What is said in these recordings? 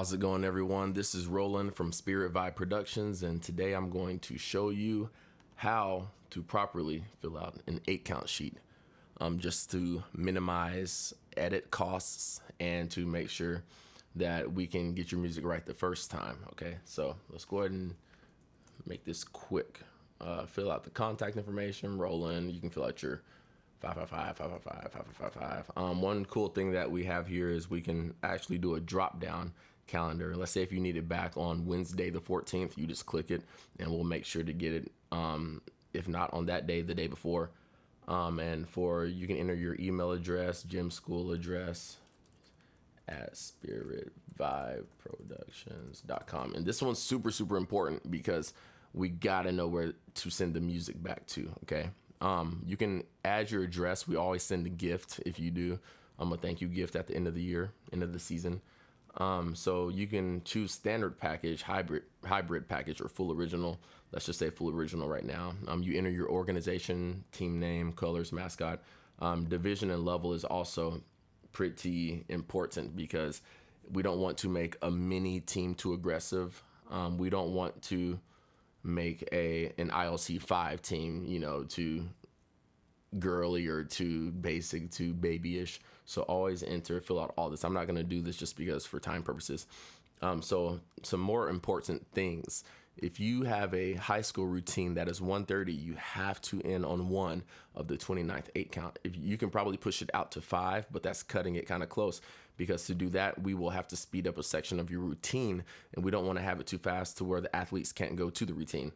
How's it going, everyone? This is Roland from Spirit Vibe Productions, and today I'm going to show you how to properly fill out an 8-count sheet, just to minimize edit costs and to make sure that we can get your music right the first time. Okay, so let's go ahead and make this quick. Fill out the contact information, Roland. You can fill out your 555. One cool thing that we have here is we can actually do a drop down calendar. Let's say if you need it back on Wednesday the 14th, you just click it and we'll make sure to get it. If not on that day, the day before. And you can enter your email address, gym school address at spiritvibeproductions.com. And this one's super important because we gotta know where to send the music back to. Okay. You can add your address. We always send a gift if you do. A thank you gift at the end of the year, end of the season. So you can choose standard package, hybrid package, or full original. Let's just say full original right now. You enter your organization, team name, colors, mascot. Division and level is also pretty important because we don't want to make a mini team too aggressive. We don't want to make an ILC 5 team, too girly or too basic, too babyish. So always fill out all this. I'm not going to do this just because for time purposes. So some more important things. If you have a high school routine that is 1:30, you have to end on one of the 29th 8 count. If you can probably push it out to 5, but that's cutting it kind of close, because to do that, we will have to speed up a section of your routine, and we don't want to have it too fast to where the athletes can't go to the routine.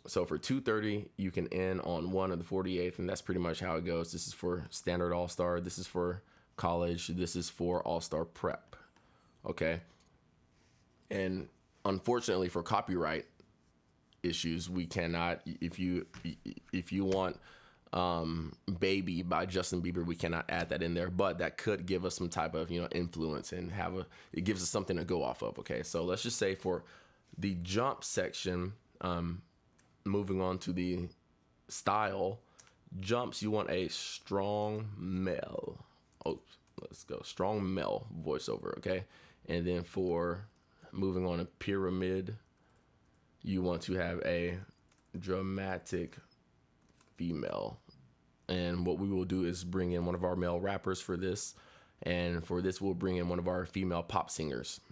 So for 2:30, you can end on one of the 48th, and that's pretty much how it goes. This is for standard all-star. This is for college. This is for all-star prep. Okay. And unfortunately for copyright issues, we cannot, if you want Baby by Justin Bieber, we cannot add that in there, but that could give us some type of influence and it gives us something to go off of. Okay, so let's just say for the jump section, moving on to the style jumps, you want a strong male. Let's go strong male voiceover. Okay, and then for moving on a pyramid, you want to have a dramatic female. And what we will do is bring in one of our male rappers for this. And for this, we'll bring in one of our female pop singers.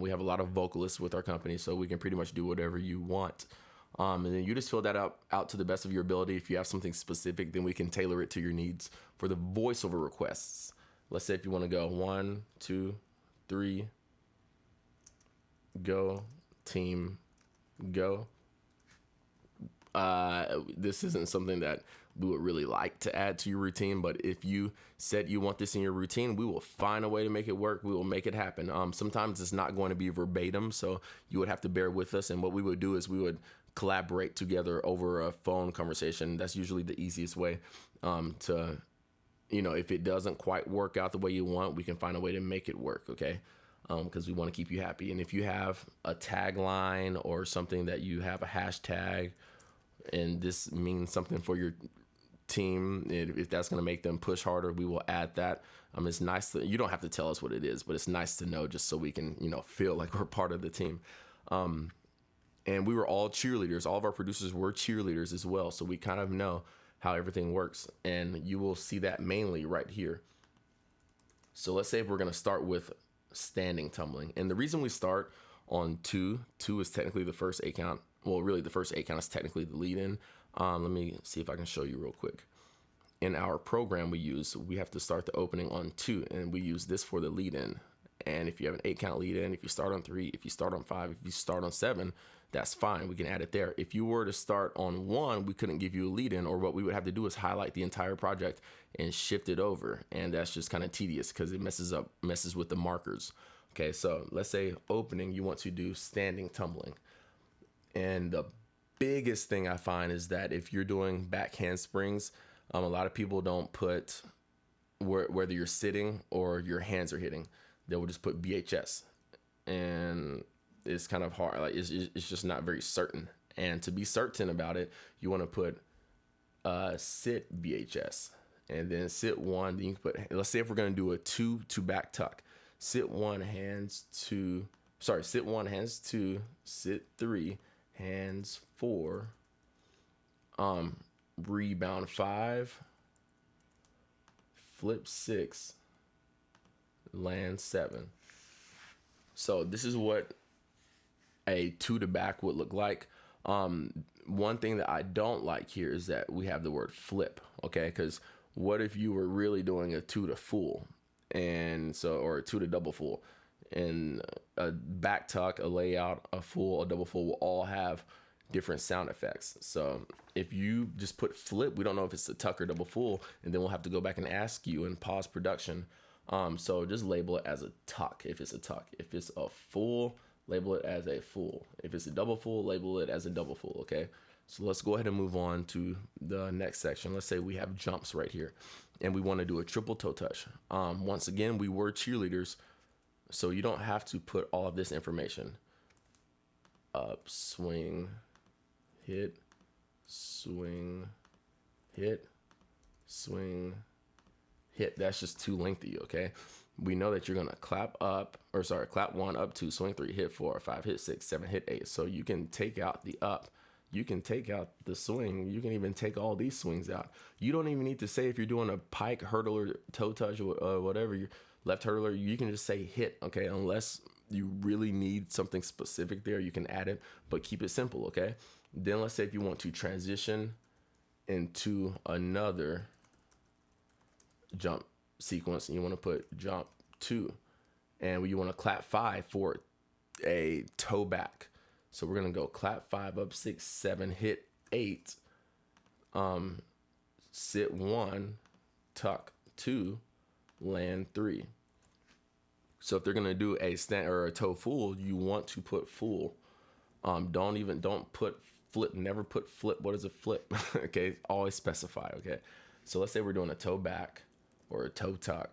We have a lot of vocalists with our company, so we can pretty much do whatever you want. And then you just fill that out to the best of your ability. If you have something specific, then we can tailor it to your needs. For the voiceover requests, let's say if you want to go 1, 2, 3, go, team, go. This isn't something that we would really like to add to your routine, but if you said you want this in your routine, we will find a way to make it work. We will make it happen. Sometimes it's not going to be verbatim, so you would have to bear with us. And what we would do is we would collaborate together over a phone conversation. That's usually the easiest way to, if it doesn't quite work out the way you want, we can find a way to make it work. Okay. Because we want to keep you happy. And if you have a tagline or something that you have a hashtag, and this means something for your team, if that's going to make them push harder, we will add that. It's nice you don't have to tell us what it is, but it's nice to know just so we can, feel like we're part of the team. And we were all cheerleaders. All of our producers were cheerleaders as well. So we kind of know how everything works. And you will see that mainly right here. So let's say if we're going to start with standing tumbling. And the reason we start on 2 is technically the first 8 count. Well, really the first 8 count is technically the lead in. Let me see if I can show you real quick. In our program we have to start the opening on 2, and we use this for the lead in. And if you have an 8 count lead in, if you start on 3, if you start on 5, if you start on 7, that's fine. We can add it there. If you were to start on 1, we couldn't give you a lead in, or what we would have to do is highlight the entire project and shift it over. And that's just kind of tedious because it messes with the markers. Okay, so let's say opening, you want to do standing tumbling. And the biggest thing I find is that if you're doing back handsprings, a lot of people don't put whether you're sitting or your hands are hitting. They will just put BHS. And it's kind of hard. Like it's just not very certain. And to be certain about it, you want to put sit BHS. And then sit 1, then you can put, let's say if we're going to do a 2 to back tuck. Sit 1, hands 2, sorry, sit 1, hands 2, sit 3, hands 4, rebound 5, flip 6, land 7. So this is what a 2 to back would look like. One thing that I don't like here is that we have the word flip, okay? Because what if you were really doing a 2 to full, and so, or a 2 to double full, and a back tuck, a layout, a full, a double full will all have different sound effects. So if you just put flip, we don't know if it's a tuck or double full, and then we'll have to go back and ask you and pause production. So just label it as a tuck if it's a tuck. If it's a full, label it as a full. If it's a double full, label it as a double full, okay? So let's go ahead and move on to the next section. Let's say we have jumps right here, and we want to do a triple toe touch. Once again, we were cheerleaders, so you don't have to put all of this information. Up, swing, hit, swing, hit, swing, hit. That's just too lengthy, okay? We know that you're gonna clap 1, up 2, swing 3, hit 4, 5, hit 6, 7, hit 8. So you can take out the up, you can take out the swing, you can even take all these swings out. You don't even need to say if you're doing a pike, hurdler, toe touch, or whatever, your left hurdler, you can just say hit, okay? Unless you really need something specific there, you can add it, but keep it simple, okay? Then let's say if you want to transition into another jump sequence, and you want to put jump 2, and you want to clap 5 for a toe back. So we're gonna go clap 5, up 6, 7, hit 8, sit 1, tuck 2, land 3. So if they're gonna do a stand or a toe full, you want to put full. Don't put flip. Never put flip. What is a flip? Okay, always specify. Okay, so let's say we're doing a toe back or a toe tuck.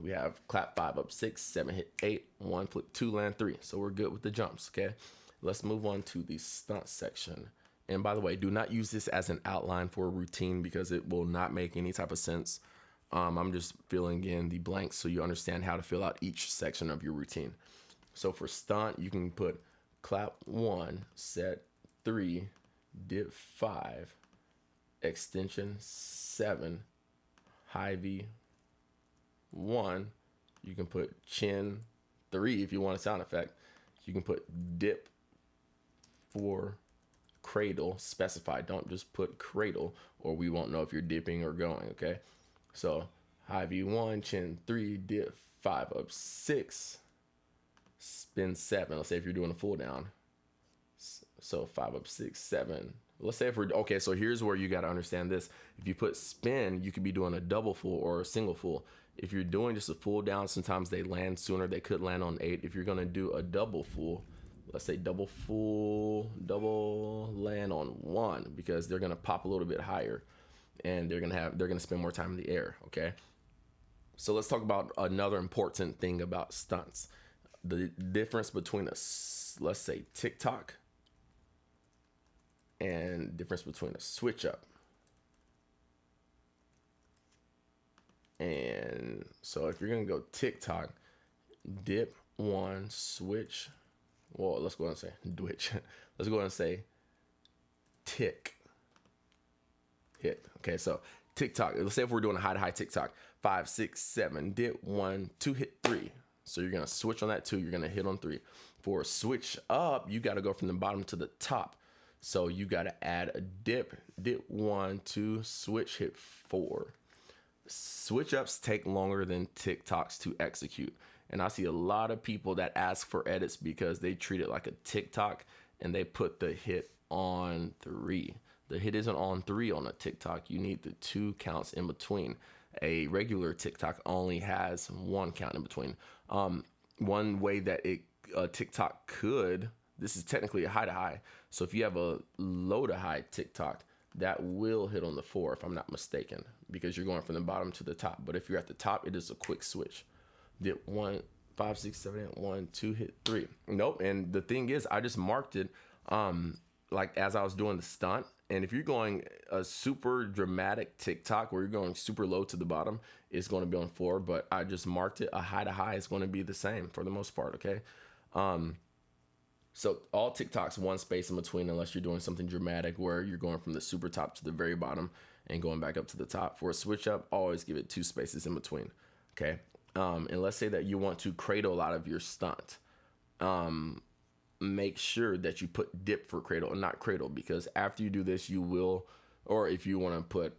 We have clap 5, up 6, 7, hit 8, 1, flip 2, land 3. So we're good with the jumps. Okay, let's move on to the stunt section. And by the way, do not use this as an outline for a routine because it will not make any type of sense. I'm just filling in the blanks so you understand how to fill out each section of your routine. So for stunt, you can put clap 1, set 3, dip 5, extension 7, high V 1. You can put chin 3 if you want a sound effect. You can put dip 4, cradle, specify. Don't just put cradle or we won't know if you're dipping or going, okay? So high V1, chin 3, dip 5, up 6, spin 7. Let's say if you're doing a full down. So 5, up 6, 7. Let's say if we're, okay, so here's where you got to understand this. If you put spin, you could be doing a double full or a single full. If you're doing just a full down, sometimes they land sooner. They could land on 8. If you're going to do a double full, let's say double full, double land on 1 because they're going to pop a little bit higher and they're going to spend more time in the air, okay? So let's talk about another important thing about stunts. The difference between let's say TikTok and difference between a switch up. And so if you're going to go TikTok, dip 1, switch. Well, let's go ahead and say dwitch. Let's go ahead and say tick. Hit. Okay, so TikTok. Let's say if we're doing a high to high TikTok, 5, 6, 7, dip 1, 2, hit 3. So you're going to switch on that 2. You're going to hit on 3. For a switch up, you got to go from the bottom to the top. So you got to add a dip 1, 2, switch, hit 4. Switch ups take longer than TikToks to execute. And I see a lot of people that ask for edits because they treat it like a TikTok and they put the hit on 3. The hit isn't on 3 on a TikTok. You need the 2 counts in between. A regular TikTok only has 1 count in between. One way that TikTok could, this is technically a high to high. So if you have a low to high TikTok, that will hit on the 4 if I'm not mistaken, because you're going from the bottom to the top. But if you're at the top, it is a quick switch. Dip 1, 5, 6, 7, 8, 1, 2, hit 3. Nope. And the thing is, I just marked it like as I was doing the stunt. And if you're going a super dramatic TikTok where you're going super low to the bottom, it's going to be on 4. But I just marked it. A high to high is going to be the same for the most part. Okay. So all TikToks one space in between, unless you're doing something dramatic where you're going from the super top to the very bottom and going back up to the top. For a switch up, always give it 2 spaces in between. Okay. And let's say that you want to cradle out of your stunt. Make sure that you put dip for cradle and not cradle, because after you do this, you will, or if you want to put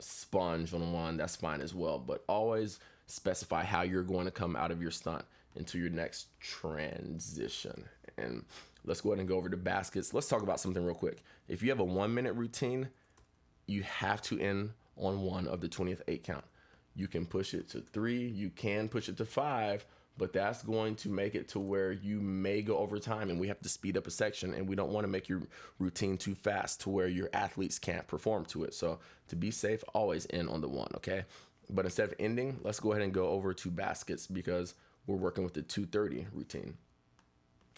sponge on one, that's fine as well. But always specify how you're going to come out of your stunt into your next transition. And let's go ahead and go over to baskets. Let's talk about something real quick. If you have a 1 minute routine, you have to end on one of the 20th 8 count. You can push it to 3, you can push it to 5, but that's going to make it to where you may go over time and we have to speed up a section, and we don't want to make your routine too fast to where your athletes can't perform to it. So to be safe, always end on the 1, okay? But instead of ending, let's go ahead and go over to baskets because we're working with the 2:30 routine.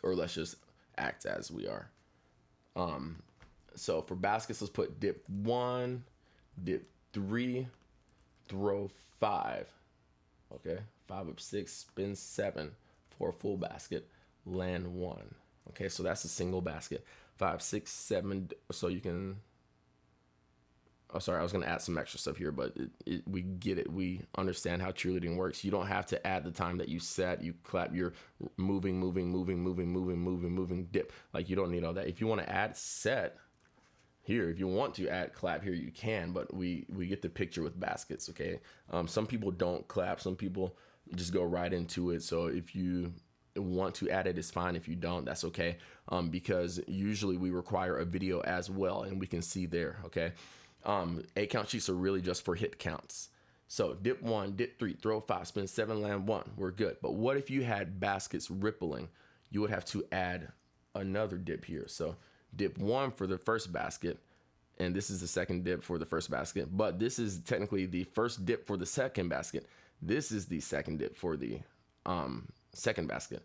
Or let's just act as we are. So for baskets, let's put dip 1, dip 3, throw 5. Okay, 5 up 6, spin 7 for a full basket, land 1. Okay, so that's a single basket. 5, 6, 7. So you can. Oh, sorry, I was going to add some extra stuff here, but we get it. We understand how cheerleading works. You don't have to add the time that you set. You clap, you're moving, dip. Like, you don't need all that. If you want to add set here, if you want to add clap here, you can, but we get the picture with baskets, okay? Some people don't clap. Some people just go right into it. So if you want to add it, it's fine. If you don't, that's okay, because usually we require a video as well, and we can see there, okay? 8 count sheets are really just for hit counts. So dip 1, dip 3, throw 5, spin 7, land 1. We're good. But what if you had baskets rippling? You would have to add another dip here. So dip 1 for the first basket, and this is the second dip for the first basket. But this is technically the first dip for the second basket. This is the second dip for the second basket.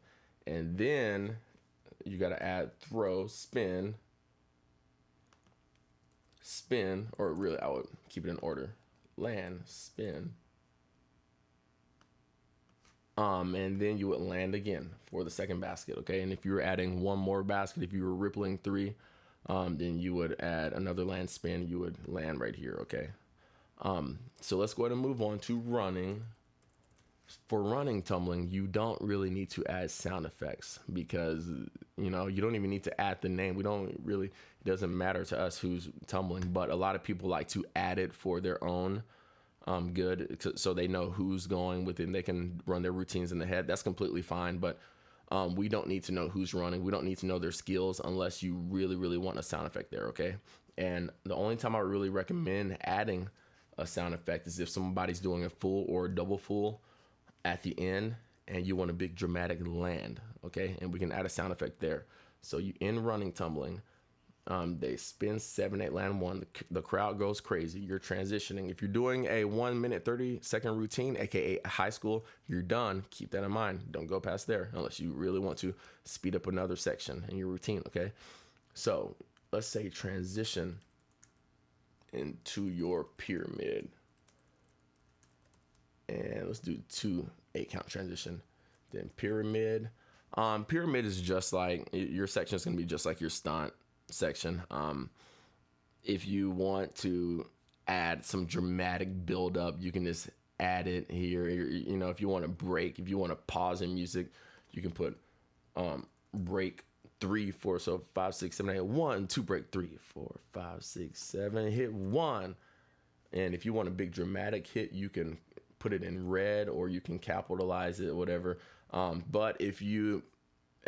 And then you got to add throw, spin, or really I would keep it in order. Land, spin. And then you would land again for the second basket, okay? And if you were adding one more basket, if you were rippling 3, then you would add another land, spin, you would land right here, okay? So let's go ahead and move on to running. For running tumbling, you don't really need to add sound effects because, you don't even need to add the name. We don't really, it doesn't matter to us who's tumbling, but a lot of people like to add it for their own good, so they know who's going with it and they can run their routines in the head. That's completely fine, but we don't need to know who's running. We don't need to know their skills unless you really, really want a sound effect there, okay? And the only time I really recommend adding a sound effect is if somebody's doing a full or a double full at the end and you want a big dramatic land, okay? And we can add a sound effect there. So you end running tumbling, they spin 7, 8, land 1, the crowd goes crazy, you're transitioning. If you're doing a 1 minute 30-second routine, aka high school, you're done. Keep that in mind. Don't go past there unless you really want to speed up another section in your routine, okay? So let's say transition into your pyramid. And let's do 2 8 count transition. Then pyramid. Pyramid is just like, your section is going to be just like your stunt section. If you want to add some dramatic build up, you can just add it here. If you want to break, if you want to pause in music, you can put break 3, 4, so 5, 6, 7, 8, 1, 2, break 3, 4, 5, 6, 7, hit 1. And if you want a big dramatic hit, you can put it in red or you can capitalize it, whatever. But if you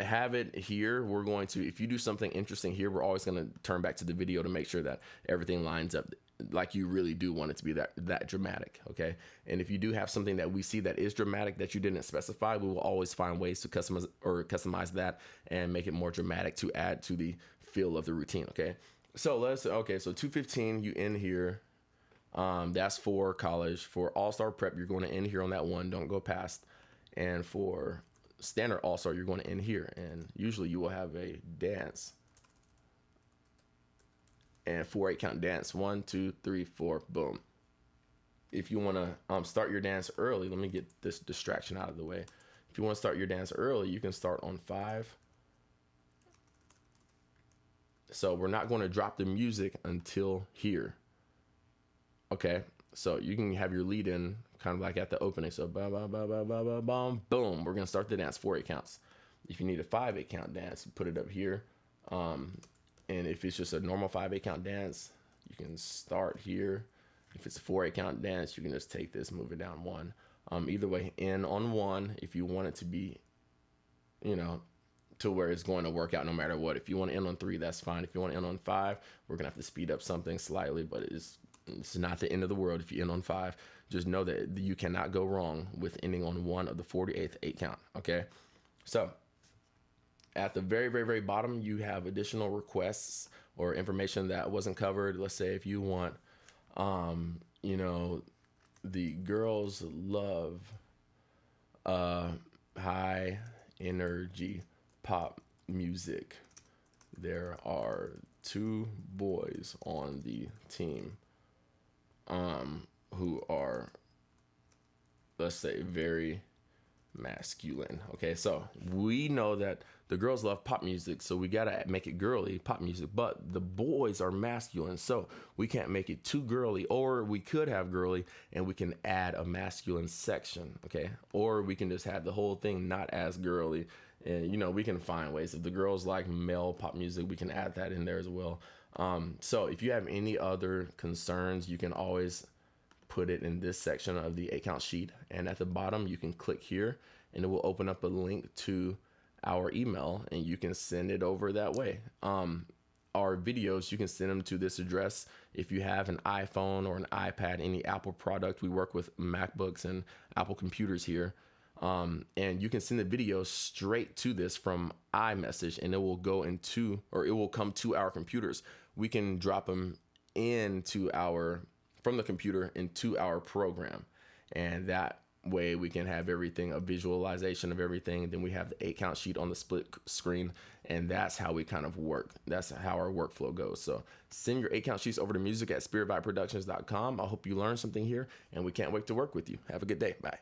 have it here, if you do something interesting here, we're always going to turn back to the video to make sure that everything lines up like you really do want it to be that dramatic, okay? And if you do have something that we see that is dramatic that you didn't specify, we will always find ways to customize that and make it more dramatic to add to the feel of the routine, okay? So 2:15, you end here. That's for college. For all-star prep, you're going to end here on that 1. Don't go past. And for standard all-star, you're going to end here. And usually you will have a dance. And 4 8 count dance. 1, 2, 3, 4, boom. If you want to start your dance early, let me get this distraction out of the way. If you want to start your dance early, you can start on 5. So we're not going to drop the music until here. Okay, so you can have your lead in kind of like at the opening. So ba ba ba ba ba ba bum, boom. We're gonna start the dance 4/8 counts. If you need a 5/8 count dance, put it up here. And if it's just a normal 5/8 count dance, you can start here. If it's a 4/8 count dance, you can just take this, move it down 1. Either way, in on 1 if you want it to be, to where it's going to work out no matter what. If you want to end on 3, that's fine. If you want to end on 5, we're gonna have to speed up something slightly, but it's not the end of the world if you end on 5. Just know that you cannot go wrong with ending on 1 of the 48th 8 count. Okay, so at the very, very, very bottom, you have additional requests or information that wasn't covered. Let's say if you want, the girls love high energy pop music. There are 2 boys on the team who are, let's say, very masculine. Okay, so we know that the girls love pop music, so we gotta make it girly pop music, but the boys are masculine, so we can't make it too girly. Or we could have girly and we can add a masculine section. Okay, or we can just have the whole thing not as girly, and we can find ways. If the girls like male pop music, we can add that in there as well. So if you have any other concerns, you can always put it in this section of the 8 count sheet, and at the bottom you can click here and it will open up a link to our email and you can send it over that way. Our videos, you can send them to this address. If you have an iPhone or an iPad, any Apple product, we work with MacBooks and Apple computers here, and you can send the video straight to this from iMessage and it will come to our computers. We can drop them from the computer into our program, and that way we can have everything, a visualization of everything. Then we have the 8 count sheet on the split screen, and that's how we kind of work. That's how our workflow goes. So send your 8 count sheets over to music@spiritvibeproductions.com. I hope you learned something here, and we can't wait to work with you. Have a good day. Bye.